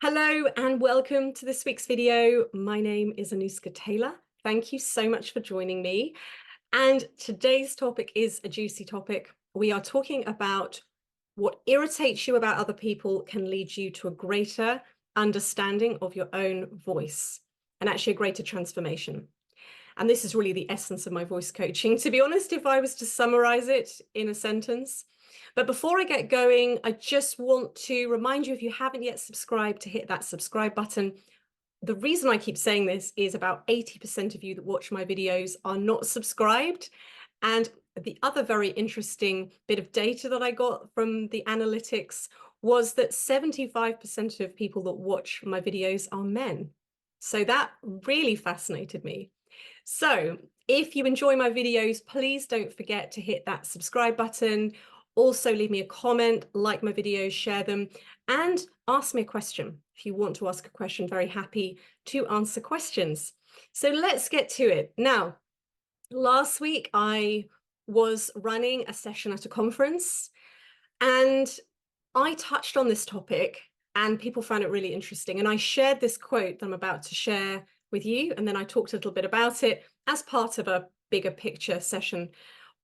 Hello and welcome to this week's video. My name is Anuska Taylor. Thank you so much for joining me. And today's topic is a juicy topic. We are talking about what irritates you about other people can lead you to a greater understanding of your own voice and actually a greater transformation. And this is really the essence of my voice coaching, to be honest, if I was to summarize it in a sentence. But before I get going, I just want to remind you, if you haven't yet subscribed, to hit that subscribe button. The reason I keep saying this is about 80% of you that watch my videos are not subscribed. And the other very interesting bit of data that I got from the analytics was that 75% of people that watch my videos are men. So that really fascinated me. So if you enjoy my videos, please don't forget to hit that subscribe button. Also leave me a comment, like my videos, share them, and ask me a question. If you want to ask a question, very happy to answer questions. So let's get to it. Now, last week I was running a session at a conference and I touched on this topic and people found it really interesting. And I shared this quote that I'm about to share with you. And then I talked a little bit about it as part of a bigger picture session.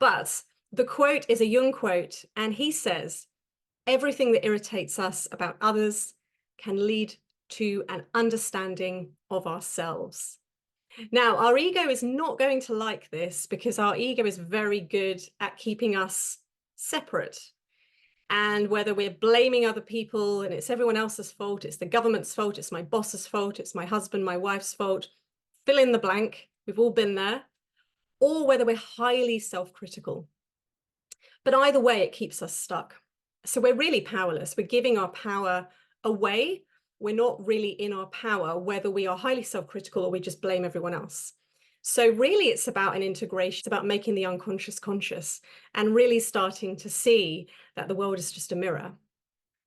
But the quote is a Jung quote, and he says, everything that irritates us about others can lead to an understanding of ourselves. Now, our ego is not going to like this because our ego is very good at keeping us separate. And whether we're blaming other people and it's everyone else's fault, it's the government's fault, it's my boss's fault, it's my husband, my wife's fault, fill in the blank, we've all been there, or whether we're highly self-critical. But either way, it keeps us stuck. So we're really powerless. We're giving our power away. We're not really in our power, whether we are highly self-critical or we just blame everyone else. So really, it's about an integration. It's about making the unconscious conscious and really starting to see that the world is just a mirror,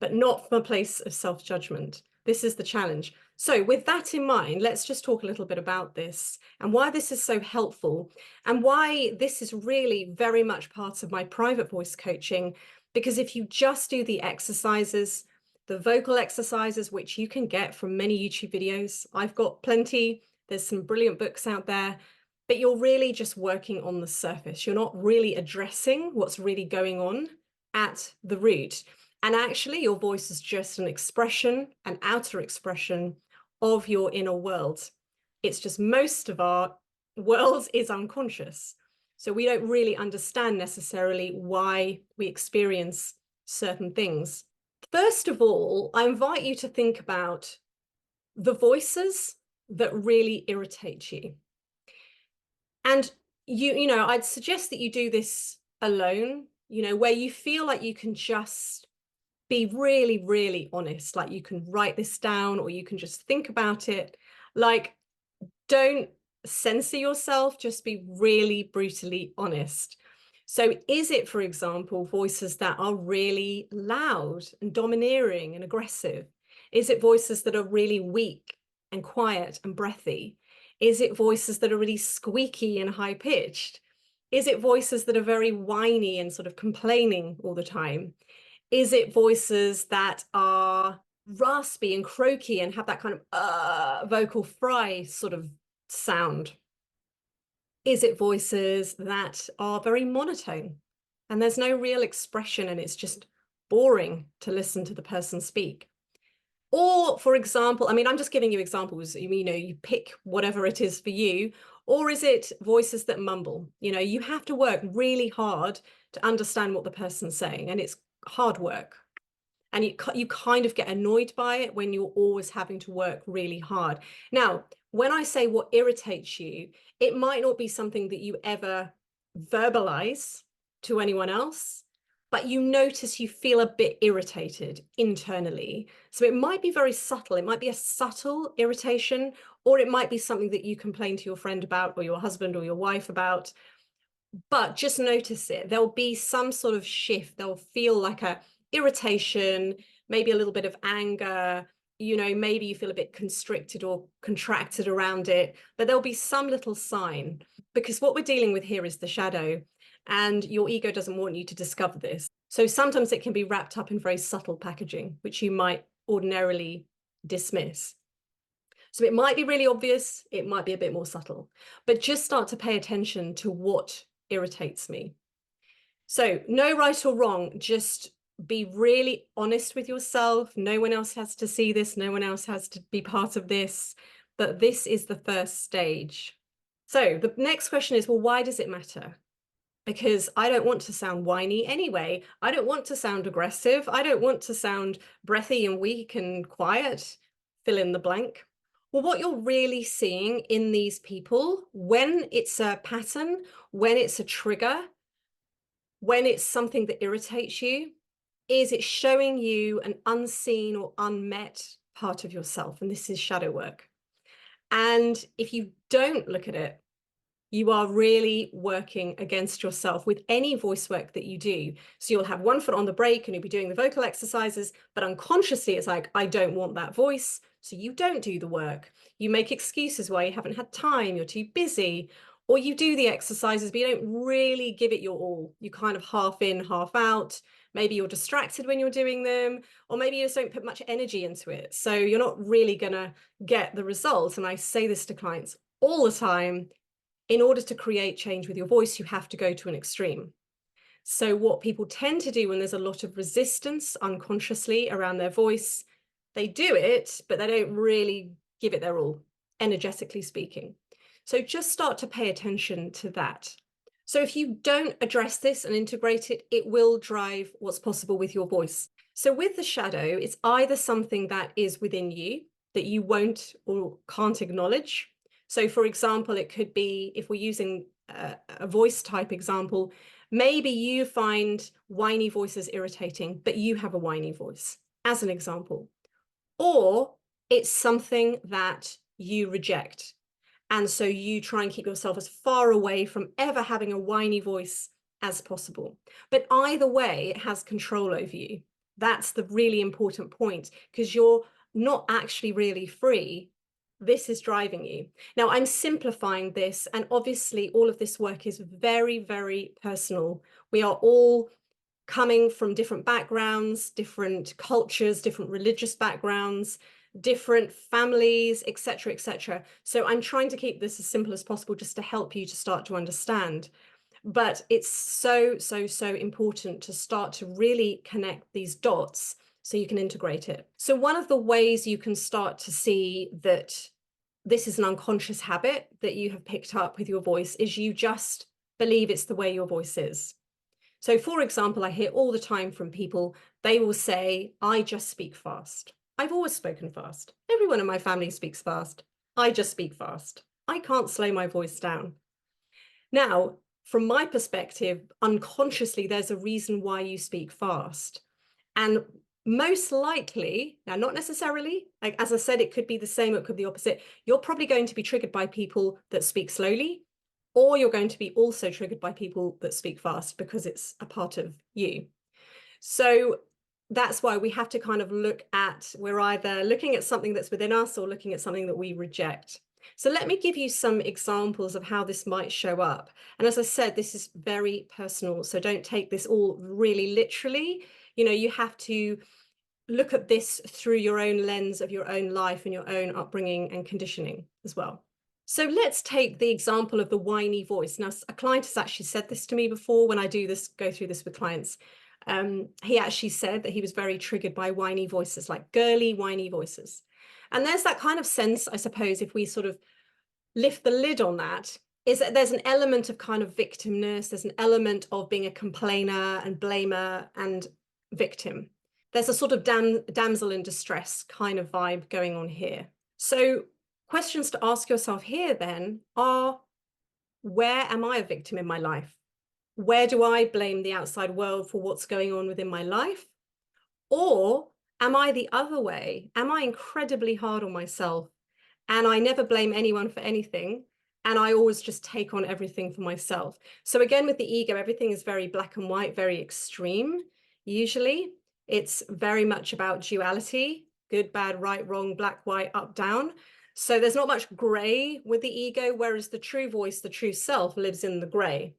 but not from a place of self-judgment. This is the challenge. So with that in mind, let's just talk a little bit about this and why this is so helpful and why this is really very much part of my private voice coaching. Because if you just do the exercises, the vocal exercises, which you can get from many YouTube videos, I've got plenty, there's some brilliant books out there, but you're really just working on the surface. You're not really addressing what's really going on at the root. And actually, your voice is just an expression, an outer expression of your inner world. It's just most of our world is unconscious. So we don't really understand necessarily why we experience certain things. First of all, I invite you to think about the voices that really irritate you. And I'd suggest that you do this alone, where you feel like you can just be really, really honest, like you can write this down or you can just think about it. Like, don't censor yourself, just be really brutally honest. So is it, for example, voices that are really loud and domineering and aggressive? Is it voices that are really weak and quiet and breathy? Is it voices that are really squeaky and high pitched? Is it voices that are very whiny and sort of complaining all the time? Is it voices that are raspy and croaky and have that kind of vocal fry sort of sound? Is it voices that are very monotone and there's no real expression and it's just boring to listen to the person speak? Or, for example, I'm just giving you examples, you pick whatever it is for you. Or is it voices that mumble? You have to work really hard to understand what the person's saying, and it's hard work. And you kind of get annoyed by it when you're always having to work really hard. Now, when I say what irritates you, it might not be something that you ever verbalize to anyone else, but you notice you feel a bit irritated internally. So it might be very subtle. It might be a subtle irritation, or it might be something that you complain to your friend about or your husband or your wife about. But just notice it. There'll be some sort of shift. They'll feel like a irritation, maybe a little bit of anger, maybe you feel a bit constricted or contracted around it, but there'll be some little sign, because what we're dealing with here is the shadow, and your ego doesn't want you to discover this. So sometimes it can be wrapped up in very subtle packaging, which you might ordinarily dismiss. So it might be really obvious, it might be a bit more subtle, but just start to pay attention to what irritates me. So no right or wrong, just be really honest with yourself. No one else has to see this, no one else has to be part of this, but this is the first stage. So the next question is, well, why does it matter? Because I don't want to sound whiny anyway. I don't want to sound aggressive. I don't want to sound breathy and weak and quiet. Fill in the blank. Well, what you're really seeing in these people, when it's a pattern, when it's a trigger, when it's something that irritates you, is it's showing you an unseen or unmet part of yourself. And this is shadow work. And if you don't look at it, you are really working against yourself with any voice work that you do. So you'll have one foot on the brake and you'll be doing the vocal exercises, but unconsciously it's like, I don't want that voice. So you don't do the work. You make excuses why you haven't had time, you're too busy, or you do the exercises, but you don't really give it your all. You kind of half in, half out. Maybe you're distracted when you're doing them, or maybe you just don't put much energy into it. So you're not really gonna get the results. And I say this to clients all the time. In order to create change with your voice, you have to go to an extreme. So what people tend to do when there's a lot of resistance unconsciously around their voice, they do it, but they don't really give it their all, energetically speaking. So just start to pay attention to that. So if you don't address this and integrate it, it will drive what's possible with your voice. So with the shadow, it's either something that is within you that you won't or can't acknowledge. So for example, it could be, if we're using a voice type example, maybe you find whiny voices irritating, but you have a whiny voice, as an example. Or it's something that you reject. And so you try and keep yourself as far away from ever having a whiny voice as possible. But either way, it has control over you. That's the really important point, because you're not actually really free. This is driving you. Now, I'm simplifying this, and obviously all of this work is very, very personal. We are all coming from different backgrounds, different cultures, different religious backgrounds, different families, etc., etc. So I'm trying to keep this as simple as possible just to help you to start to understand. But it's so, so, so important to start to really connect these dots so you can integrate it. So one of the ways you can start to see that this is an unconscious habit that you have picked up with your voice is you just believe it's the way your voice is. So for example, I hear all the time from people, they will say, I just speak fast. I've always spoken fast. Everyone in my family speaks fast. I just speak fast. I can't slow my voice down. Now, from my perspective, unconsciously, there's a reason why you speak fast. And most likely, now not necessarily, like as I said, it could be the same, it could be the opposite. You're probably going to be triggered by people that speak slowly, or you're going to be also triggered by people that speak fast because it's a part of you. So that's why we have to kind of look at, we're either looking at something that's within us or looking at something that we reject. So let me give you some examples of how this might show up. And as I said, this is very personal, so don't take this all really literally. You know, you have to look at this through your own lens of your own life and your own upbringing and conditioning as well. So let's take the example of the whiny voice. Now, a client has actually said this to me before when I do this, go through this with clients. He actually said that he was very triggered by whiny voices, like girly, whiny voices. And there's that kind of sense, I suppose, if we sort of lift the lid on that, is that there's an element of kind of victimness. There's an element of being a complainer and blamer and victim. There's a sort of damsel in distress kind of vibe going on here. So questions to ask yourself here then are, where am I a victim in my life? Where do I blame the outside world for what's going on within my life? Or am I the other way? Am I incredibly hard on myself and I never blame anyone for anything, and I always just take on everything for myself? So again, with the ego, everything is very black and white, very extreme. Usually it's very much about duality, good, bad, right, wrong, black, white, up, down. So there's not much gray with the ego, whereas the true voice, the true self, lives in the gray.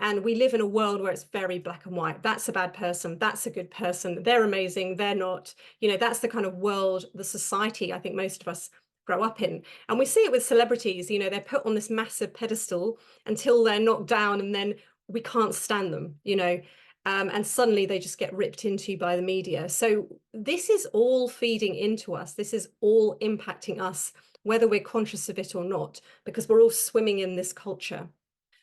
And we live in a world where it's very black and white. That's a bad person. That's a good person. They're amazing. They're not. You know, that's the kind of world, the society I think most of us grow up in. And we see it with celebrities. You know, they're put on this massive pedestal until they're knocked down, and then we can't stand them, you know, and suddenly they just get ripped into by the media. So this is all feeding into us. This is all impacting us, whether we're conscious of it or not, because we're all swimming in this culture.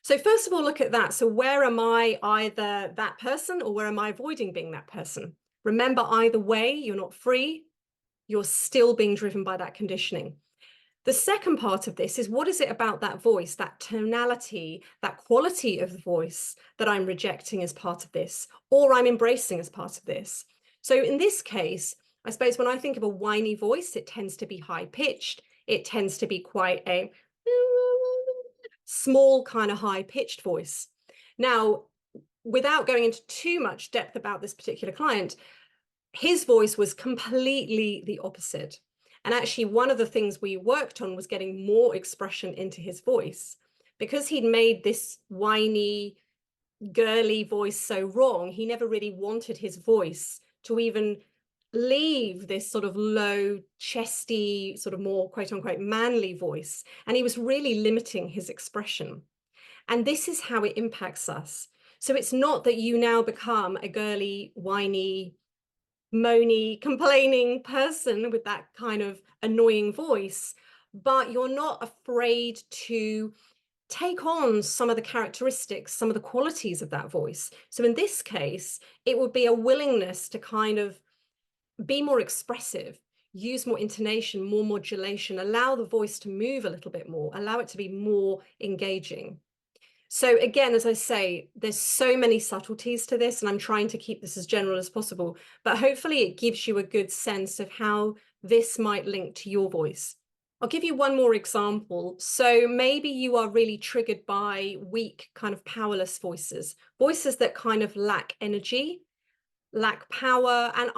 So first of all, look at that. So where am I either that person, or where am I avoiding being that person? Remember, either way, you're not free. You're still being driven by that conditioning. The second part of this is, what is it about that voice, that tonality, that quality of the voice that I'm rejecting as part of this, or I'm embracing as part of this? So in this case, I suppose when I think of a whiny voice, it tends to be high pitched. It tends to be quite a small kind of high pitched voice. Now, without going into too much depth about this particular client, his voice was completely the opposite. And actually, one of the things we worked on was getting more expression into his voice. Because he'd made this whiny, girly voice so wrong, he never really wanted his voice to even leave this sort of low, chesty, sort of more quote unquote manly voice. And he was really limiting his expression. And this is how it impacts us. So it's not that you now become a girly, whiny, moany, complaining person with that kind of annoying voice, but you're not afraid to take on some of the characteristics, some of the qualities of that voice. So in this case, it would be a willingness to kind of be more expressive, use more intonation, more modulation, allow the voice to move a little bit more, allow it to be more engaging. So again, as I say, there's so many subtleties to this, and I'm trying to keep this as general as possible, but hopefully it gives you a good sense of how this might link to your voice. I'll give you one more example. So maybe you are really triggered by weak, kind of powerless voices, voices that kind of lack energy, lack power. And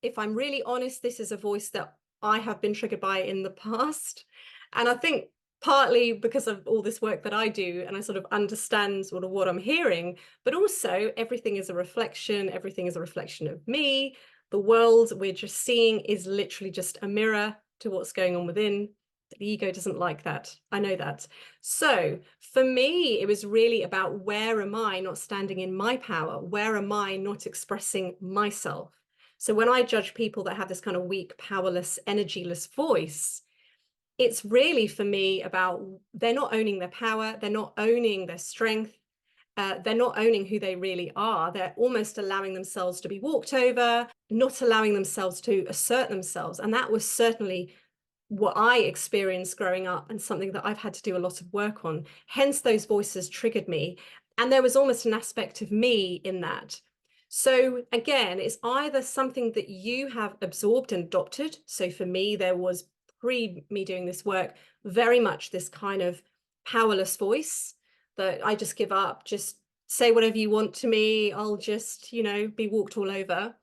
if I'm really honest, this is a voice that I have been triggered by in the past. And I think partly because of all this work that I do, and I sort of understand sort of what I'm hearing, but also everything is a reflection of me. The world we're just seeing is literally just a mirror to what's going on within. The ego doesn't like that. I know that. So for me, it was really about, where am I not standing in my power? Where am I not expressing myself? So when I judge people that have this kind of weak, powerless, energyless voice, it's really for me about, they're not owning their power, they're not owning their strength, they're not owning who they really are. They're almost allowing themselves to be walked over, not allowing themselves to assert themselves. And that was certainly what I experienced growing up, and something that I've had to do a lot of work on. Hence, those voices triggered me. And there was almost an aspect of me in that. So again, it's either something that you have absorbed and adopted. So for me, there was, pre me doing this work, very much this kind of powerless voice that I just give up, just say whatever you want to me, I'll just, you know, be walked all over.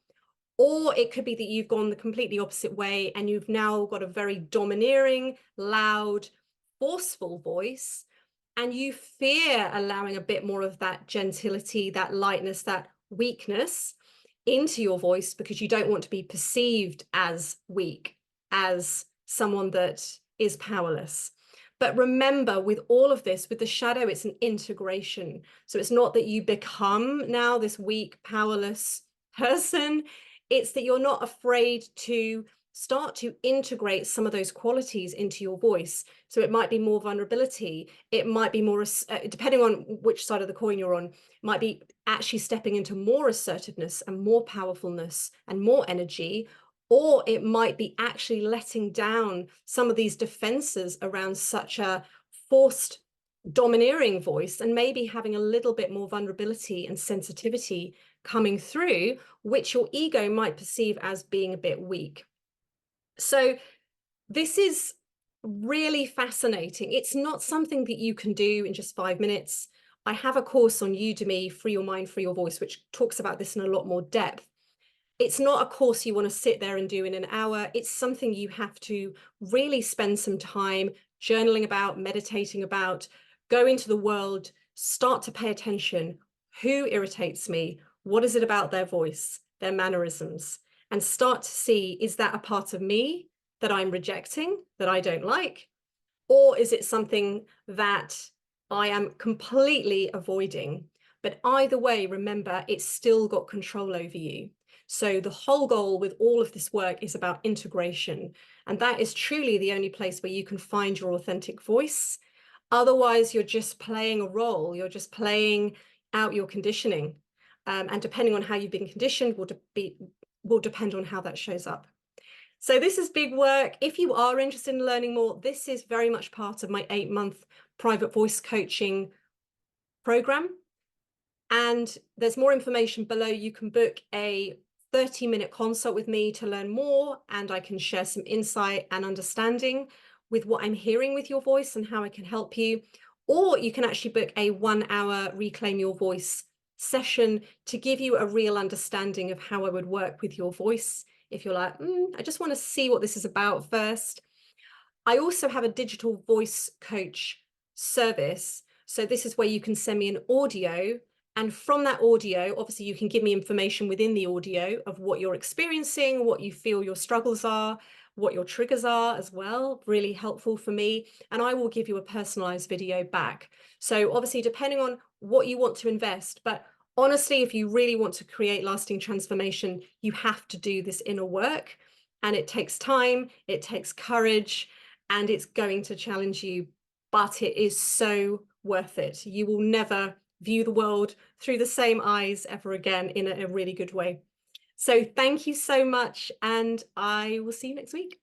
Or it could be that you've gone the completely opposite way, and you've now got a very domineering, loud, forceful voice, and you fear allowing a bit more of that gentility, that lightness, that weakness into your voice, because you don't want to be perceived as weak, as someone that is powerless. But remember, with all of this, with the shadow, it's an integration. So it's not that you become now this weak, powerless person. It's that you're not afraid to start to integrate some of those qualities into your voice. So it might be more vulnerability. It might be more, depending on which side of the coin you're on, it might be actually stepping into more assertiveness and more powerfulness and more energy. Or it might be actually letting down some of these defenses around such a forced, domineering voice, and maybe having a little bit more vulnerability and sensitivity coming through, which your ego might perceive as being a bit weak. So this is really fascinating. It's not something that you can do in just 5 minutes. I have a course on Udemy, Free Your Mind, Free Your Voice, which talks about this in a lot more depth. It's not a course you want to sit there and do in an hour. It's something you have to really spend some time journaling about, meditating about, go into the world, start to pay attention. Who irritates me? What is it about their voice, their mannerisms? And start to see, is that a part of me that I'm rejecting, that I don't like? Or is it something that I am completely avoiding? But either way, remember, it's still got control over you. So the whole goal with all of this work is about integration. And that is truly the only place where you can find your authentic voice. Otherwise, you're just playing a role. You're just playing out your conditioning. And depending on how you've been conditioned will depend on how that shows up. So this is big work. If you are interested in learning more, this is very much part of my 8-month private voice coaching program. And there's more information below. You can book a 30-minute consult with me to learn more, and I can share some insight and understanding with what I'm hearing with your voice and how I can help you. Or you can actually book a 1-hour Reclaim Your Voice session to give you a real understanding of how I would work with your voice. If you're like, I just want to see what this is about first. I also have a digital voice coach service. So this is where you can send me an audio. And from that audio, obviously you can give me information within the audio of what you're experiencing, what you feel your struggles are, what your triggers are as well. Really helpful for me. And I will give you a personalized video back. So obviously, depending on what you want to invest, but honestly, if you really want to create lasting transformation, you have to do this inner work. And it takes time, it takes courage, and it's going to challenge you, but it is so worth it. You will never view the world through the same eyes ever again in a really good way. So thank you so much, and I will see you next week.